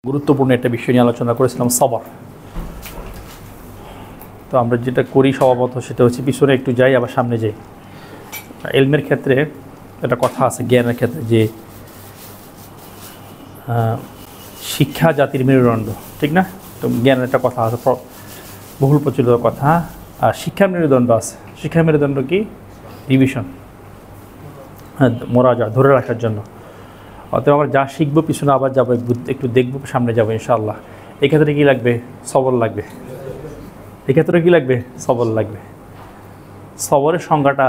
গুরুত্বপূর্ণ একটা বিষয় নিয়ে আলোচনা করেছিলাম সবর। তো আমরা যেটা করি স্বভাবত সেটা হচ্ছে পিছনে একটু যাই আবার সামনে যাই। ইলমের ক্ষেত্রে একটা কথা আছে, জ্ঞানের ক্ষেত্রে, যে শিক্ষা জাতির মেরুদণ্ড, ঠিক না? তো জ্ঞানের একটা কথা আছে, বহুল প্রচলিত কথা। আর শিক্ষার মেরুদণ্ড আছে। শিক্ষার মেরুদণ্ড কি? রিভিশন, হ্যাঁ, মোরাজা ধরে রাখার জন্য। অতএব আমরা যা শিখবো পিছনে আবার যাবো, একটু দেখবো, সামনে যাবো ইনশাআল্লাহ। এক্ষেত্রে কী লাগবে? সবর লাগবে। এক্ষেত্রে কী লাগবে? সবর লাগবে। সবরের সংজ্ঞাটা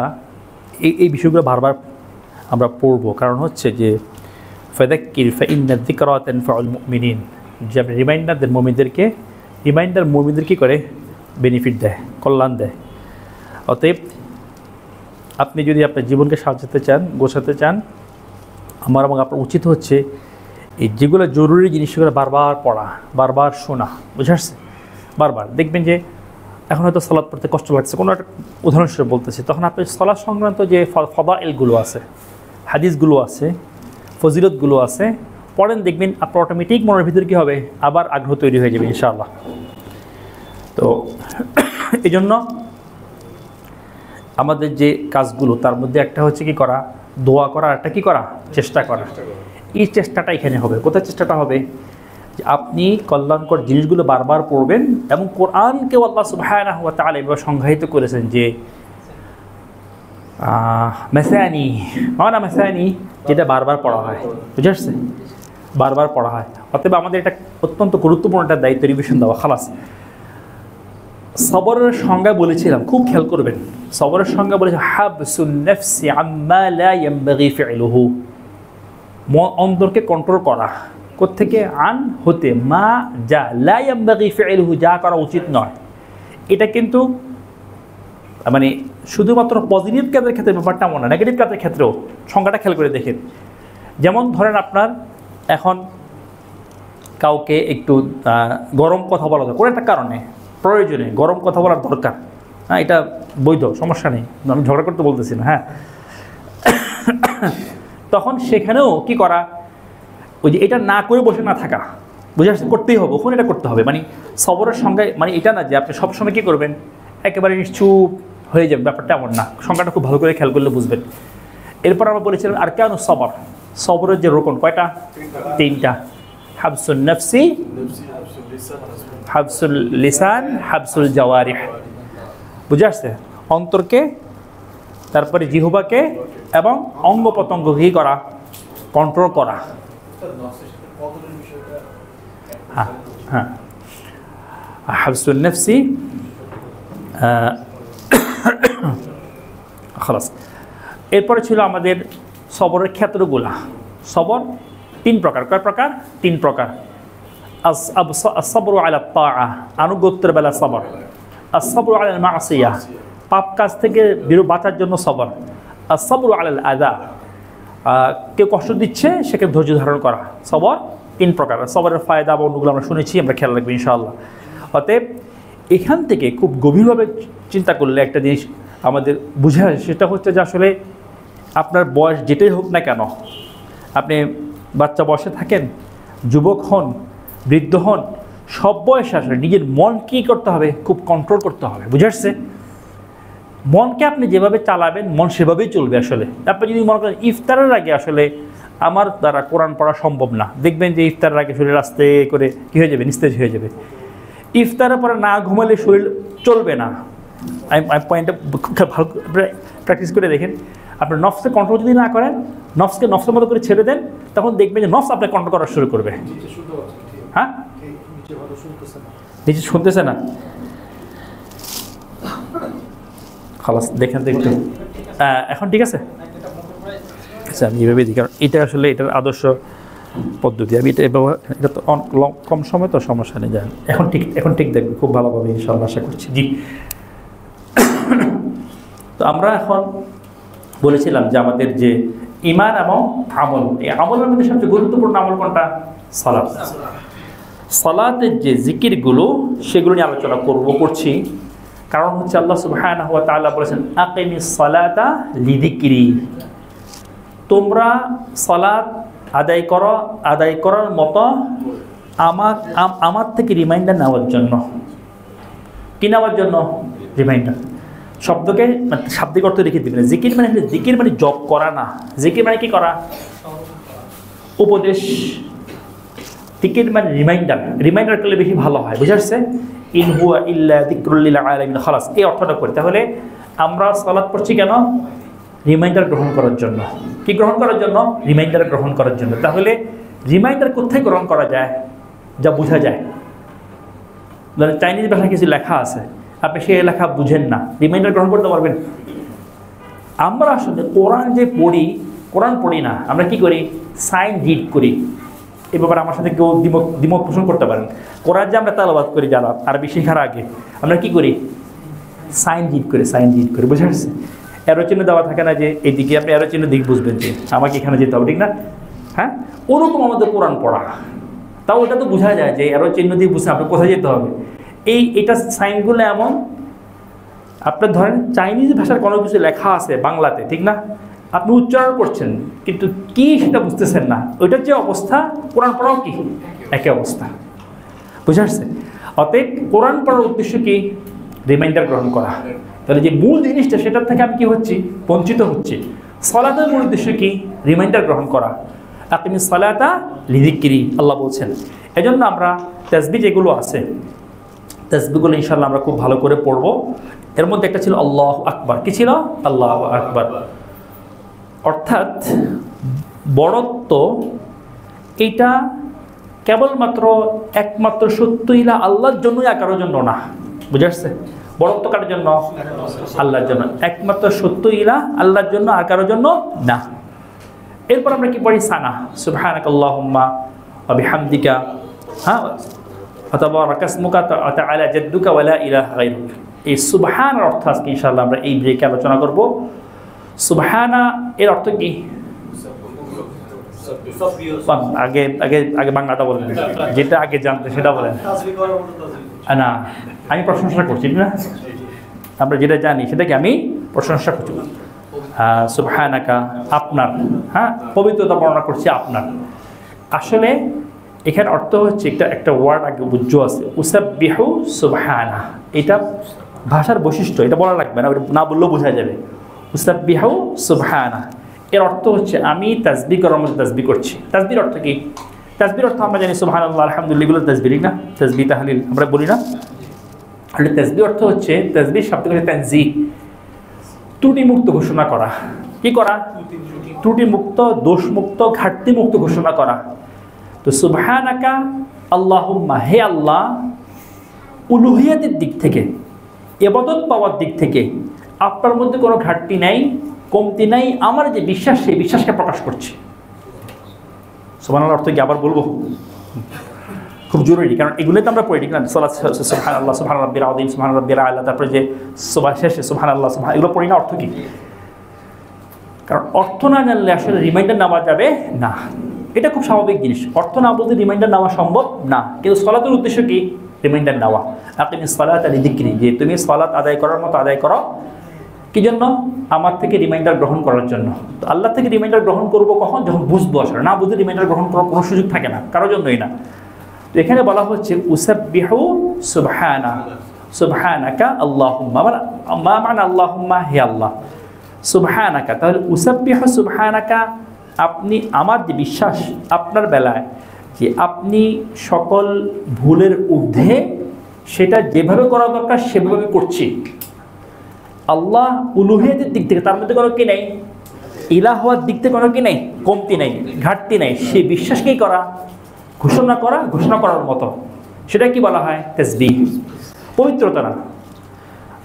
এই বিষয়গুলো বারবার আমরা পড়বো, কারণ হচ্ছে যে ফাযাক্কির ফাইন্না যিকরা তানফাউল মুমিনিন, যে আপনি রিমাইন্ডার দেন মুমিনদেরকে। মুমিনদের কী করে? বেনিফিট দেয়, কল্যাণ দেয়। অতএব আপনি যদি আপনার জীবনকে সাজাতে চান, গোছাতে চান, আমার এবং আপনার উচিত হচ্ছে এই যেগুলো জরুরি জিনিস সেগুলো বারবার পড়া, বারবার শোনা, বুঝে আসছে? বারবার দেখবেন যে এখন হয়তো সালাত পড়তে কষ্ট লাগছে, কোনো একটা উদাহরণস্বরূপ বলতেছি, তখন আপনি সালাত সংক্রান্ত যে ফাদাইলগুলো আছে, হাদিসগুলো আছে, ফজিলতগুলো আছে, পড়েন, দেখবেন আপনার অটোমেটিক মনের ভিতরে কী হবে? আবার আগ্রহ তৈরি হয়ে যাবে ইনশাআল্লাহ। তো এই জন্য আমাদের যে কাজগুলো, তার মধ্যে একটা হচ্ছে কি করা? দোয়া করা, একটা কি করা? চেষ্টা করা। এই চেষ্টাটা এখানে হবে। কোথায় চেষ্টাটা হবে? যে আপনি কল্যাণকর জিনিসগুলো বারবার পড়বেন, এবং কোরআনকেও আল্লাহ সুবহানাহু ওয়া তাআলা এভাবে সংজ্ঞায়িত করেছেন যে মাসানি, মাসানি, যেটা বারবার পড়া হয়, বুঝে আসছে? বারবার পড়া হয়। অতএব আমাদের এটা অত্যন্ত গুরুত্বপূর্ণ একটা দায়িত্ব, রিভিশন দেওয়া। খালাস। সবরের সংজ্ঞা বলেছিলাম, খুব খেয়াল করবেন। সবরের সংজ্ঞা বলেছে হাবসুন নাফসি আম্মা লা ইয়ানবাগি ফি'লুহু, অন্তরকে কন্ট্রোল করা। কোত্থেকে? আন হতে, মা যা, লা ইয়ানবাগি ফি'লুহু, যা করা উচিত নয়। এটা কিন্তু মানে শুধুমাত্র পজিটিভ কাজের ক্ষেত্রে ব্যাপারটা এমন না, নেগেটিভ কাজের ক্ষেত্রেও সংজ্ঞাটা খেয়াল করে দেখেন। যেমন ধরেন আপনার এখন কাউকে একটু গরম কথা বলা যায়, কোনো একটা কারণে, প্রয়োজনে গরম কথা বলার দরকার, হ্যাঁ, এটা বৈধ, সমস্যা নেই, আমি ঝগড়া করতে বলতেছি না, হ্যাঁ। তখন সেখানেও কি করা? ওই যে এটা না করে বসে না থাকা, বুঝে আসছে? করতেই হবে, ওখানে এটা করতে হবে। মানে সবরের সংজ্ঞায় মানে এটা না যে আপনি সবসময় কী করবেন, একেবারে চুপ হয়ে যাবে, ব্যাপারটা এমন না। সংজ্ঞাটা খুব ভালো করে খেয়াল করলে বুঝবেন। এরপর আমরা বলেছিলাম আর কেন সবর, সবরের যে রোকন কয়টা? তিনটা। হাবসুন নাফসি, হাবসুল লিসান, হাবসুল জাওয়ারিহ, বুঝে আসছে? অন্তরকে, তারপরে জিহ্বাকে এবং অঙ্গ প্রত্যঙ্গকে কী করা? কন্ট্রোল করা। হ্যাঁ হ্যাঁ, হাবসুল নাফসি, খালাস। এরপরে ছিল আমাদের সবরের ক্ষেত্রগুলা। সবর তিন প্রকার। কয় প্রকার? তিন প্রকার। as-sabru ala at-ta'a, আনুগত্যের বেলা সবর। as-sabru ala al-ma'siyah, পাপ কাজ থেকে বাঁচার জন্য সবর। as-sabru ala al-adha, কেউ কষ্ট দিচ্ছে সেকে ধৈর্য ধারণ করা। সবর তিন প্রকার। সবরের ফায়দা বা অন্যগুলো আমরা শুনেছি, আমরা খেয়াল রাখবো ইনশাআল্লাহ। অতএব এখান থেকে খুব গভীরভাবে চিন্তা করলে একটা জিনিস আমাদের বুঝে আসে, সেটা হচ্ছে যে আসলে আপনার বয়স যেটাই হোক না কেন, আপনি বাচ্চা বয়সে থাকেন, যুবক হন, বৃদ্ধ হন, সব বয়সে আসলে নিজের মন কী করতে হবে? খুব কন্ট্রোল করতে হবে, বুঝে আসছে? মনকে আপনি যেভাবে চালাবেন, মন সেভাবেই চলবে। আসলে আপনি যদি মনে করেন ইফতারের আগে আসলে আমার দ্বারা কোরআন পড়া সম্ভব না, দেখবেন যে ইফতারের আগে শরীর আস্তে করে কী হয়ে যাবে? নিস্তেজ হয়ে যাবে। ইফতারের পরে না ঘুমালে শরীর চলবে না। আমি পয়েন্টটা ভালো প্র্যাকটিস করে দেখেন। আপনার নফসকে কন্ট্রোল যদি না করেন, নফসকে নফসের মতো করে ছেড়ে দেন, তখন দেখবেন যে নফস আপনাকে কন্ট্রোল করা শুরু করবে। হ্যাঁ, নিচে শুনতেছে না? খালাস, দেখেন তো একটু। এখন ঠিক আছে? আচ্ছা, আমি এভাবেই দিই, কারণ এটা আসলে এটার আদর্শ পদ্ধতি। আমি এটা ব্যবহার, এটা তো কম সময়, তো সমস্যা নেই। যান, এখন ঠিক, এখন ঠিক দেখবেন খুব ভালোভাবে ইনশাআল্লাহ, আশা করছি। জি, তো আমরা এখন বলেছিলাম যে আমাদের যে ঈমান এবং আমল, এই আমলের মধ্যে সবচেয়ে গুরুত্বপূর্ণ আমল কোনটা? সালাত। সালাতের যে জিকিরগুলো, সেগুলো নিয়ে আলোচনা করছি। কারণ হচ্ছে আল্লাহ সুবহানাহু ওয়া তাআলা বলেছেন আকিমিস সালাতা লিযিকরি, তোমরা সালাত আদায় করার মতো আমার থেকে রিমাইন্ডার নেওয়ার জন্য। কি নেওয়ার জন্য? রিমাইন্ডার। শব্দকে শাব্দিক অর্থ রেখে দিবেন। জিকির মানে জিকির মানে জপ করা না, জিকির মানে কি করা? উপদেশ। জিকির মানে রিমাইন্ডার। রিমাইন্ডার করলে বেশি ভালো হয়, বুঝে আসছে? ইন হুয়া ইল্লা যিকরুল লিল আলামিন, খালাস, এই অর্থটা করি। তাহলে আমরা সালাত পড়ছি কেন? রিমাইন্ডার গ্রহণ করার জন্য। কি গ্রহণ করার জন্য? রিমাইন্ডার গ্রহণ করার জন্য। তাহলে রিমাইন্ডার কোথায় গ্রহণ করা যায়? যা বোঝা যায়। ধরেন চাইনিজ ভাষায় কিছু লেখা আছে, আপনি সেই লেখা বুঝেন না, রিমাইন্ডার গ্রহণ করতে পারবেন? আমরা আসলে কোরআন যে পড়ি, কোরআন পড়ি না, আমরা কি করি? সাইন রিড করি। এ ব্যাপারে আমার সাথে কেউ দ্বিমত পোষণ করতে পারেন। কোরআন যে আমরা তেলাওয়াত করি যারা আরবি শেখার আগে, আমরা কি করি? সাইন রিড করি, সাইন রিড করি, বুঝে আসছে? অ্যারো চিহ্ন দেওয়া থাকে না যে এইদিকে, আপনি অ্যারো চিহ্ন দিক বুঝবেন যে আমাকে এখানে যেতে হবে, ঠিক না? হ্যাঁ, ওরকম আমাদের কোরআন পড়া। তাও ওটা তো বোঝা যায় যে অ্যারো চিহ্ন দিয়ে বুঝতে আপনি কোথায় যেতে হবে। এটা সাইনগুলো এমন, আপনার ধরেন চাইনিজ ভাষার কোনো কিছু লেখা আছে বাংলাতে, ঠিক না? আপনি উচ্চারণ করছেন কিন্তু কি সেটা বুঝতেছেন না। ওইটার যে অবস্থা, কোরআন পড়াও কি একই অবস্থা, বুঝে আসছে? অতএব কোরআন পড়ার উদ্দেশ্য কি? রিমাইন্ডার গ্রহণ করা। তাহলে যে মূল জিনিসটা, সেটার থেকে আমি কি হচ্ছি? বঞ্চিত হচ্ছি। সালাতের মূল উদ্দেশ্য কি? রিমাইন্ডার গ্রহণ করা। আকিমিস সালাতা লিযিকরি, আল্লাহ বলছেন। এজন্য আমরা তাসবিহ যেগুলো আছে, তাসবিহগুলো ইনশাআল্লাহ আমরা খুব ভালো করে পড়ব। এর মধ্যে একটা ছিল আল্লাহু আকবার। কি ছিল? আল্লাহু আকবার। অর্থাৎ বড়ত্ব এটা কেবলমাত্র একমাত্র সত্য ইলা আল্লাহর জন্যই, আর কারোর জন্য না, বুঝে আসছে? বড়ত্ব কার জন্য? আল্লাহর জন্য। একমাত্র সত্য ইলা আল্লাহর জন্য, আর কারোর জন্য না। এরপর আমরা কি পড়ি? সানা, সুবহানাকাল্লাহুম্মা ওয়া বিহামদিকা, হ্যাঁ, তাবারাকা ইসমুকা ওয়া তাআলা জাদ্দুকা ওয়া লা ইলাহা গায়রুক। এই সুবহানার অর্থ আজকে ইনশাআল্লাহ আমরা এই ব্রেকে আলোচনা করব। সুবহানা এর অর্থ কি? আগে আগে আগে বাংলাটা বলেন, যেটা আগে জানতে সেটা বলেন। না, আমি প্রশংসা করছি না, আমরা যেটা জানি সেটাকে আমি প্রশংসা করছি। সুবহানাকা, আপনার, হ্যাঁ, পবিত্রতা বর্ণনা করছি আপনার। আসলে এখানে অর্থ হচ্ছে একটা ওয়ার্ড আগে বুঝ্য আছে, উসাব্বিহু সুবহানা। এটা ভাষার বৈশিষ্ট্য, এটা বলা লাগবে না, না বললেও বোঝা যাবে। উসাব্বিহু সুবহানা এর অর্থ হচ্ছে আমি তাসবিহ করার মধ্যে তাসবিহ করছি। তাসবিহর অর্থ কি? তাসবিহর অর্থ আমরা জানি সুবহানাল্লাহ, আলহামদুলিল্লাহ, এগুলো তাসবিহ, ঠিক না? তাসবিহ তাহলিল আমরা বলি না? আর তাসবিহ অর্থ হচ্ছে, তাসবিহ শব্দ হচ্ছে তানজিহ, ত্রুটিমুক্ত ঘোষণা করা। কি করা? ত্রুটিমুক্ত, দোষমুক্ত, ঘাটতিমুক্ত ঘোষণা করা। তো সুবহানাকা আল্লাহুম্মা, হে আল্লাহ, উলুহিয়াতের দিক থেকে, ইবাদত পাওয়ার দিক থেকে আপনার মধ্যে কোনো ঘাটতি নাই, কমতি নাই। আমার যে বিশ্বাস, সেই বিশ্বাসকে প্রকাশ করছে। সুবহানাল্লাহ অর্থ কি আবার বলবো? খুব জরুরি, কারণ এগুলোই তো আমরা পড়ি, ঠিক না? সুবহানাল্লাহ, সুবহান রাব্বিল আযীম, সুবহান রাব্বিল আ'লা, তারপরে যে শেষে সুবহানাল্লাহ, সুবহান, এগুলো পড়ি না। অর্থ কি? কারণ অর্থ না জানলে আসলে রিমাইন্ডার নেওয়া যাবে না। এটা খুব স্বাভাবিক জিনিস। অর্থ না বলতে রিমাইন্ডার নেওয়া সম্ভব না। কিন্তু সালাতের উদ্দেশ্য কি? রিমাইন্ডার নেওয়া। আকিমিস সালাতা লিযিকরি, যে তুমি সালাত আদায় করার মতো আদায় করো। কি জন্য? আমার থেকে রিমাইন্ডার গ্রহণ করার জন্য। তো আল্লাহ থেকে রিমাইন্ডার গ্রহণ করবো কখন? যখন বুঝবো। আসলে না বুঝে রিমাইন্ডার গ্রহণ করার কোনো সুযোগ থাকে না, কারোর জন্যই না। তো এখানে বলা হচ্ছে উসাব্বিহু সুবহানা, সুবহানাকা আল্লাহুম্মা, মা মানা আল্লাহুম্মা, হে আল্লাহ, সুবহানাকা। তাহলে উসাব্বিহু সুবহানাকা, আপনি, আমার যে বিশ্বাস আপনার বেলায় যে আপনি সকল ভুলের ঊর্ধ্বে, সেটা যেভাবে করা দরকার সেভাবে করছি। আল্লাহ উলুহিয়াতের দিক থেকে তার মধ্যে কোনো কি নেই, ইলাহ হওয়ার দিক থেকে কোনো কি নেই, কমতি নেই, ঘাটতি নেই। সেই বিশ্বাসকেই করা, ঘোষণা করার মতো। সেটা কি বলা হয়? তাসবিহ। পবিত্রতা না।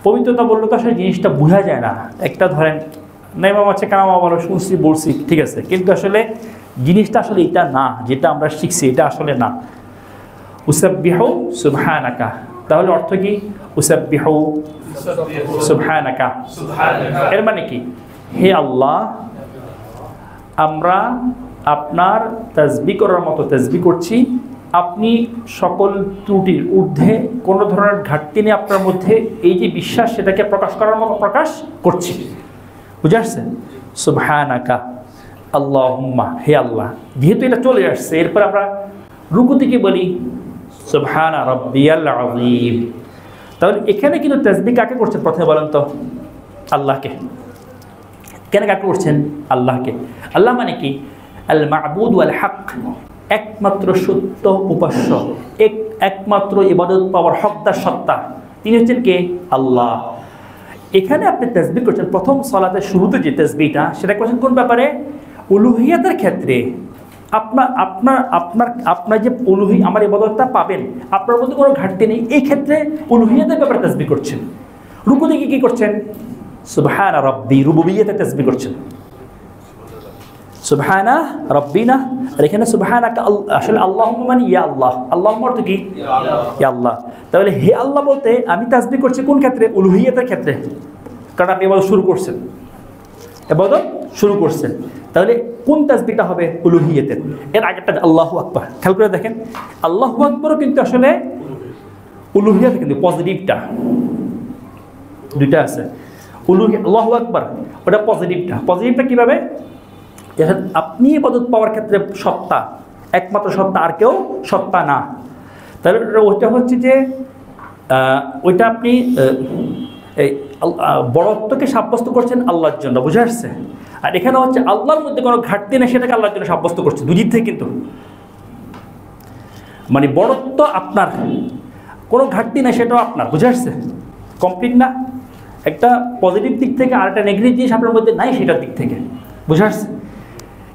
পবিত্রতা বললে তো আসলে জিনিসটা বোঝা যায় না। একটা ধরেন নাইমাম আছে, কানামা বলো, শুনছি, বলছি, ঠিক আছে, কিন্তু আসলে জিনিসটা আসলে এটা না, যেটা আমরা শিখছি এটা আসলে না। উসাব্বিহু সুবহানাকা, তাহলে অর্থ কি? উসাব্বিহু সুবহানাকা, এর মানে কি? হে আল্লাহ, আমরা আপনার তাসবিহ করার মতো তাসবিহ করছি। আপনি সকল ত্রুটির ঊর্ধ্বে, কোনো ধরনের ঘাটতি নেই আপনার মধ্যে, এই যে বিশ্বাস, সেটাকে প্রকাশ করার মতো প্রকাশ করছি। বুঝে আসছে? সুবহানাকা আল্লাহুম্মা, হে আল্লাহ। যেহেতু এটা চলে আসছে, এরপর আমরা রুকুতে কি বলি? সুবহানা রাব্বিয়াল আযীম। তাহলে এখানে কিন্তু তাসবিহ কাকে করছেন প্রথমে বলেন তো? আল্লাহকে। কেন কাকে করছেন? আল্লাহকে। আল্লাহ মানে কি? আল মা'বুদ ওয়াল হক, একমাত্র সত্য উপাস্য, একমাত্র ইবাদত পাওয়ার হকদার সত্তা, তিনি হচ্ছেন কে? আল্লাহ। এখানে আপনি তাসবিহ করছেন, প্রথম সালাতের শুরুতে যে তাসবিহটা সেটা করছেন কোন ব্যাপারে? উলুহিয়াতের ক্ষেত্রে। আপনার যে আমার ইবাদতটা পাবেন, আপনার মধ্যে কোনো ঘাটতি নেই, এই ক্ষেত্রে উলুহিয়াতের ব্যাপারে তাসবিহ করছেন। রুকুতে কি করছেন? সুবহানা রাব্বি, রুবুবিয়্যাতে তাসবিহ করছেন। সুবহানা রাব্বিনা, আর এখানে সুবহানাকা আসলে আল্লাহুম্মা মানে ইয়া আল্লাহ। আল্লাহুম্মা অর্থ কি? ইয়া আল্লাহ। তাহলে হে আল্লাহ বলতে আমি তাসবিহ করছি কোন ক্ষেত্রে? উলুহিয়াতের ক্ষেত্রে। কারণ আপনি ইবাদত শুরু করছেন, ইবাদত শুরু করছেন। তাহলে কোন তাসবিহটা হবে? উলুহিয়াতের। এর আগেরটা আল্লাহু আকবার। খেয়াল করে দেখেন, আল্লাহু আকবারও কিন্তু আসলে উলুহিয়াতে, কিন্তু পজিটিভটা দুইটা আছে। আল্লাহু আকবার ওটা পজিটিভটা। পজিটিভটা কিভাবে? আপনি ইবাদত পাওয়ার ক্ষেত্রে সত্তা, একমাত্র সত্তা, আর কেউ সত্তা না। তাহলে ওইটা হচ্ছে যে ওইটা আপনি এই বড়ত্বকে সাব্যস্ত করছেন আল্লাহর জন্য, বুঝে আসছে? আর এখানে হচ্ছে আল্লাহর মধ্যে কোনো ঘাটতি নেই, সেটাকে আল্লাহর জন্য সাব্যস্ত করছে। দুদিক থেকে কিন্তু মানে বড়ত্ব আপনার, কোনো ঘাটতি নেই, সেটাও আপনার, বুঝে আসছে? কমপ্লিট না? একটা পজিটিভ দিক থেকে আর একটা নেগেটিভ জিনিস আপনার মধ্যে নাই, সেটার দিক থেকে, বুঝে আসছে?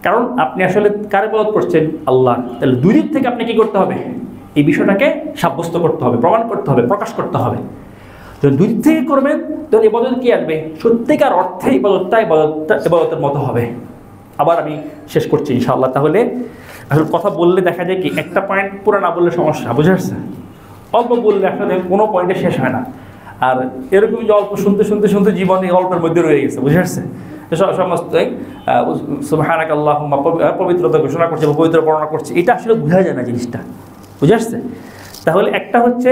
কারণ আপনি আসলে কার ইবাদত করছেন? আল্লাহ। তাহলে দুই দিক থেকে আপনি কি করতে হবে? এই বিষয়টাকে সাব্যস্ত করতে হবে, প্রমাণ করতে হবে, প্রকাশ করতে হবে। যখন দুই দিক থেকে করবেন তখন ইবাদত কি আসবে? সত্যিকার অর্থে ইবাদতের মতো হবে। আবার আমি শেষ করছি ইনশাআল্লাহ। তাহলে আসলে কথা বললে দেখা যায় কি, একটা পয়েন্ট পুরো না বললে সমস্যা, বুঝে আসছে? অল্প বললে আসলে কোনো পয়েন্টে শেষ হয় না। আর এরকম যে অল্প শুনতে শুনতে শুনতে জীবন এই অল্পের মধ্যে রয়ে গেছে, বুঝে আসছে? সমস্ত সুবহানাকা আল্লাহুম্মা পবিত্রতা ঘোষণা করছে বা পবিত্র বর্ণনা করছে, এটা আসলে বোঝা যায় না জিনিসটা, বুঝে আসছে? তাহলে একটা হচ্ছে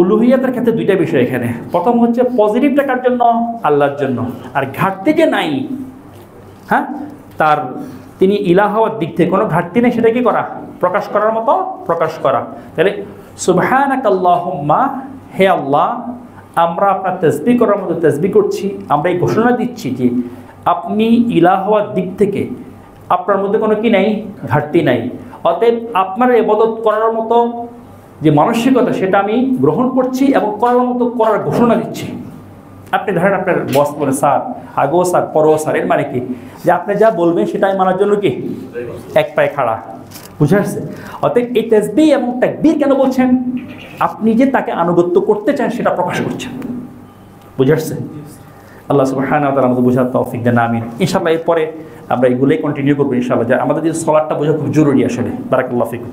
উলুহিয়াতের ক্ষেত্রে দুইটা বিষয় এখানে। প্রথম হচ্ছে পজিটিভটা কার জন্য? আল্লাহর জন্য। আর ঘাটতি যে নাই, হ্যাঁ, তার তিনি ইলাহ হওয়ার দিক থেকে কোনো ঘাটতি নেই, সেটা কি করা? প্রকাশ করার মতো প্রকাশ করা। তাহলে সুবহানাকা আল্লাহুম্মা, হে আল্লাহ, আমরা আপনার তাসবিহ করার মতো তাসবিহ করছি। আমরা এই ঘোষণা দিচ্ছি যে আপনি ইলাহ হওয়ার দিক থেকে আপনার মধ্যে কোনো কি নাই? ঘাটতি নাই। অতএব আপনার ইবাদত করার মতো যে মানসিকতা, সেটা আমি গ্রহণ করছি এবং করার মতো করার ঘোষণা দিচ্ছি। আপনি ধরেন আপনার বস বলে স্যার, আগেও স্যার, পরেও স্যার, এর মানে কি? যে আপনি যা বলবেন সেটাই মানার জন্য কি এক পায়ে খাড়া, বুঝে আসছে? অতএব এই তাসবিহ এবং তাকবীর কেন বলছেন? আপনি যে তাকে আনুগত্য করতে চান সেটা প্রকাশ করছেন, বুঝে আসছে? আল্লাহ সুবহানাহু ওয়া তাআলা আমাদের বোঝার তৌফিক দেন, আমিন। ইনশাআল্লাহ এরপরে আমরা এগুলোই কন্টিনিউ করবো ইনশাআল্লাহ। যে আমাদের যে সালাতটা বোঝা খুব জরুরি আসলে। বারাকাল্লাহু ফিকুম।